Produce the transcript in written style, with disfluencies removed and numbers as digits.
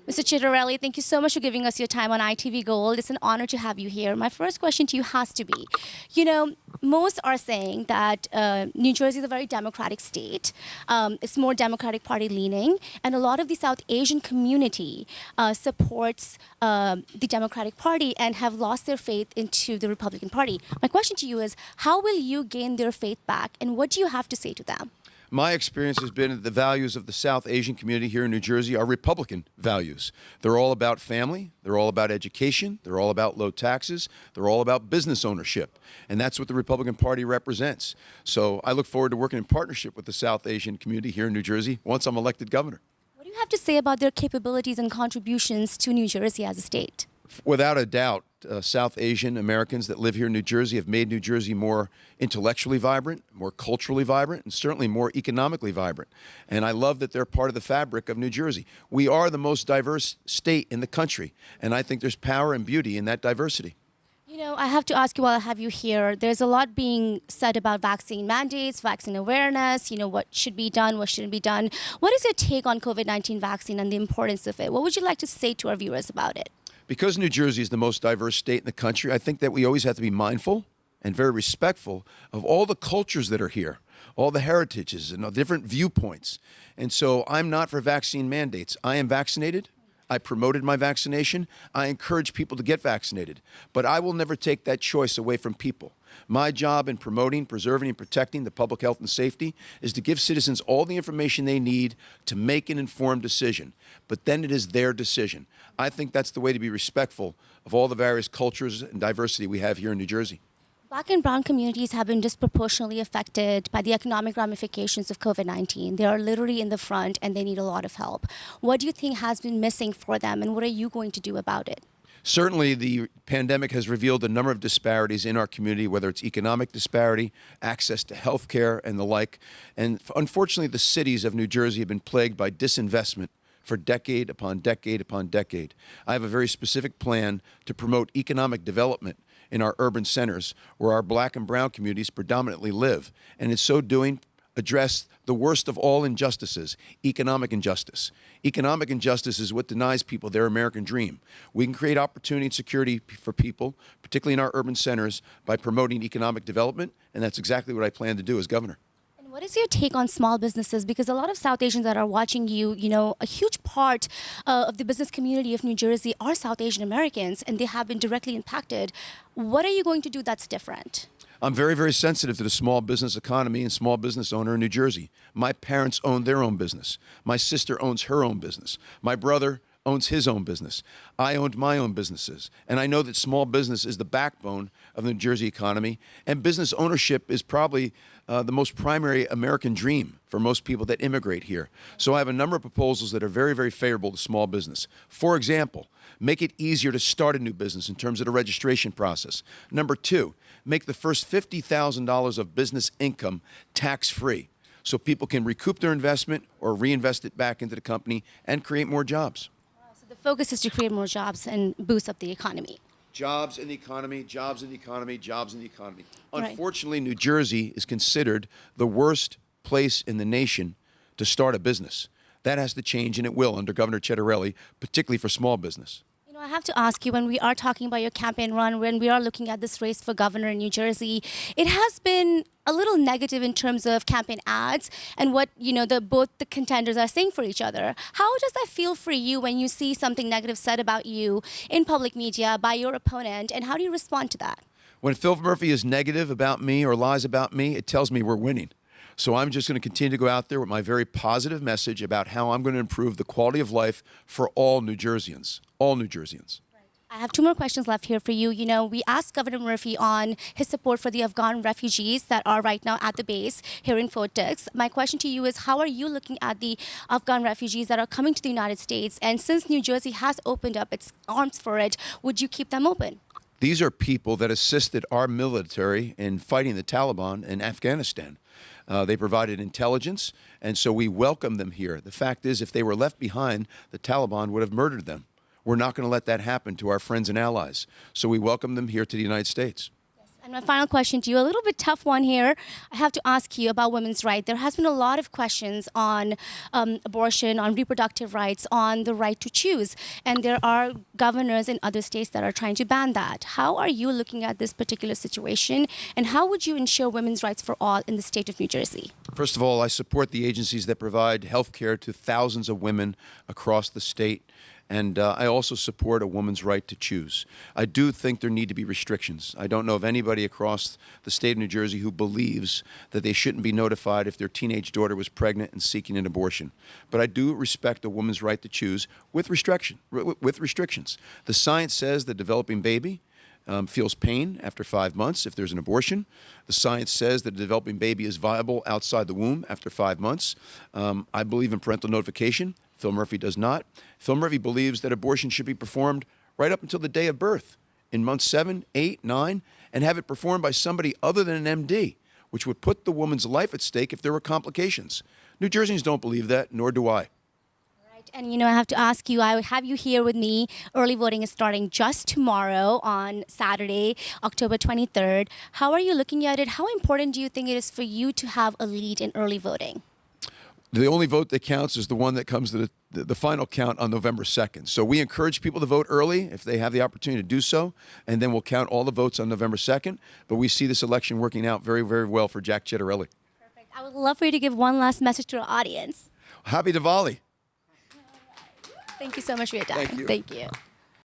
Mr. Ciattarelli, thank you so much for giving us your time on ITV Gold. It's an honor to have you here. My first question to you has to be, most are saying that New Jersey is a very democratic state. It's more Democratic Party leaning, and a lot of the South Asian community supports the Democratic Party and have lost their faith into the Republican Party. My question to you is, how will you gain their faith back, and what do you have to say to them? My experience has been that the values of the South Asian community here in New Jersey are Republican values. They're all about family, they're all about education, they're all about low taxes, they're all about business ownership. And that's what the Republican Party represents. So I look forward to working in partnership with the South Asian community here in New Jersey once I'm elected governor. What do you have to say about their capabilities and contributions to New Jersey as a state? Without a doubt, South Asian Americans that live here in New Jersey have made New Jersey more intellectually vibrant, more culturally vibrant, and certainly more economically vibrant. And I love that they're part of the fabric of New Jersey. We are the most diverse state in the country, and I think there's power and beauty in that diversity. I have to ask you while I have you here, there's a lot being said about vaccine mandates, vaccine awareness, what should be done, what shouldn't be done. What is your take on COVID-19 vaccine and the importance of it? What would you like to say to our viewers about it? Because New Jersey is the most diverse state in the country, I think that we always have to be mindful and very respectful of all the cultures that are here, all the heritages and the different viewpoints. And so I'm not for vaccine mandates. I am vaccinated. I promoted my vaccination. I encourage people to get vaccinated. But I will never take that choice away from people. My job in promoting, preserving, and protecting the public health and safety is to give citizens all the information they need to make an informed decision. But then it is their decision. I think that's the way to be respectful of all the various cultures and diversity we have here in New Jersey. Black and brown communities have been disproportionately affected by the economic ramifications of COVID-19. They are literally in the front and they need a lot of help. What do you think has been missing for them, and what are you going to do about it? Certainly, the pandemic has revealed a number of disparities in our community, whether it's economic disparity, access to health care, and the like. And unfortunately, the cities of New Jersey have been plagued by disinvestment for decade upon decade upon decade. I have a very specific plan to promote economic development in our urban centers where our black and brown communities predominantly live. And in so doing, address the worst of all injustices, economic injustice. Economic injustice is what denies people their American dream. We can create opportunity and security for people, particularly in our urban centers, by promoting economic development, and that's exactly what I plan to do as governor. And what is your take on small businesses? Because a lot of South Asians that are watching you, a huge part of the business community of New Jersey are South Asian Americans, and they have been directly impacted. What are you going to do that's different? I'm very, very sensitive to the small business economy and small business owner in New Jersey. My parents own their own business. My sister owns her own business. My brother owns his own business. I owned my own businesses. And I know that small business is the backbone of the New Jersey economy. And business ownership is probably the most primary American dream for most people that immigrate here. So I have a number of proposals that are very, very favorable to small business. For example, make it easier to start a new business in terms of the registration process. Number two, make the first $50,000 of business income tax-free so people can recoup their investment or reinvest it back into the company and create more jobs. So the focus is to create more jobs and boost up the economy. Jobs in the economy, jobs in the economy, jobs in the economy. Right. Unfortunately, New Jersey is considered the worst place in the nation to start a business. That has to change, and it will under Governor Ciattarelli, particularly for small business. I have to ask you, when we are talking about your campaign run, when we are looking at this race for governor in New Jersey, it has been a little negative in terms of campaign ads and what, both the contenders are saying for each other. How does that feel for you when you see something negative said about you in public media by your opponent, and how do you respond to that? When Phil Murphy is negative about me or lies about me, it tells me we're winning. So I'm just going to continue to go out there with my very positive message about how I'm going to improve the quality of life for all New Jerseyans. All New Jerseyans. I have two more questions left here for you. We asked Governor Murphy on his support for the Afghan refugees that are right now at the base here in Fort Dix. My question to you is, how are you looking at the Afghan refugees that are coming to the United States? And since New Jersey has opened up its arms for it, would you keep them open? These are people that assisted our military in fighting the Taliban in Afghanistan. They provided intelligence, and so we welcome them here. The fact is, if they were left behind, the Taliban would have murdered them. We're not going to let that happen to our friends and allies. So we welcome them here to the United States. And my final question to you, a little bit tough one here. I have to ask you about women's rights. There has been a lot of questions on abortion, on reproductive rights, on the right to choose. And there are governors in other states that are trying to ban that. How are you looking at this particular situation? And how would you ensure women's rights for all in the state of New Jersey? First of all, I support the agencies that provide health care to thousands of women across the state. And I also support a woman's right to choose. I do think there need to be restrictions. I don't know of anybody across the state of New Jersey who believes that they shouldn't be notified if their teenage daughter was pregnant and seeking an abortion. But I do respect a woman's right to choose with restrictions. The science says the developing baby feels pain after 5 months if there's an abortion. The science says that the developing baby is viable outside the womb after 5 months. I believe in parental notification. Phil Murphy does not. Phil Murphy believes that abortion should be performed right up until the day of birth, in months 7, 8, 9, and have it performed by somebody other than an MD, which would put the woman's life at stake if there were complications. New Jerseyans don't believe that, nor do I. And, I have to ask you, I have you here with me. Early voting is starting just tomorrow on Saturday, October 23rd. How are you looking at it? How important do you think it is for you to have a lead in early voting? The only vote that counts is the one that comes to the final count on November 2nd. So we encourage people to vote early if they have the opportunity to do so, and then we'll count all the votes on November 2nd. But we see this election working out very, very well for Jack Ciattarelli. Perfect. I would love for you to give one last message to our audience. Happy Diwali. Thank you so much for your time. Thank you. Thank you.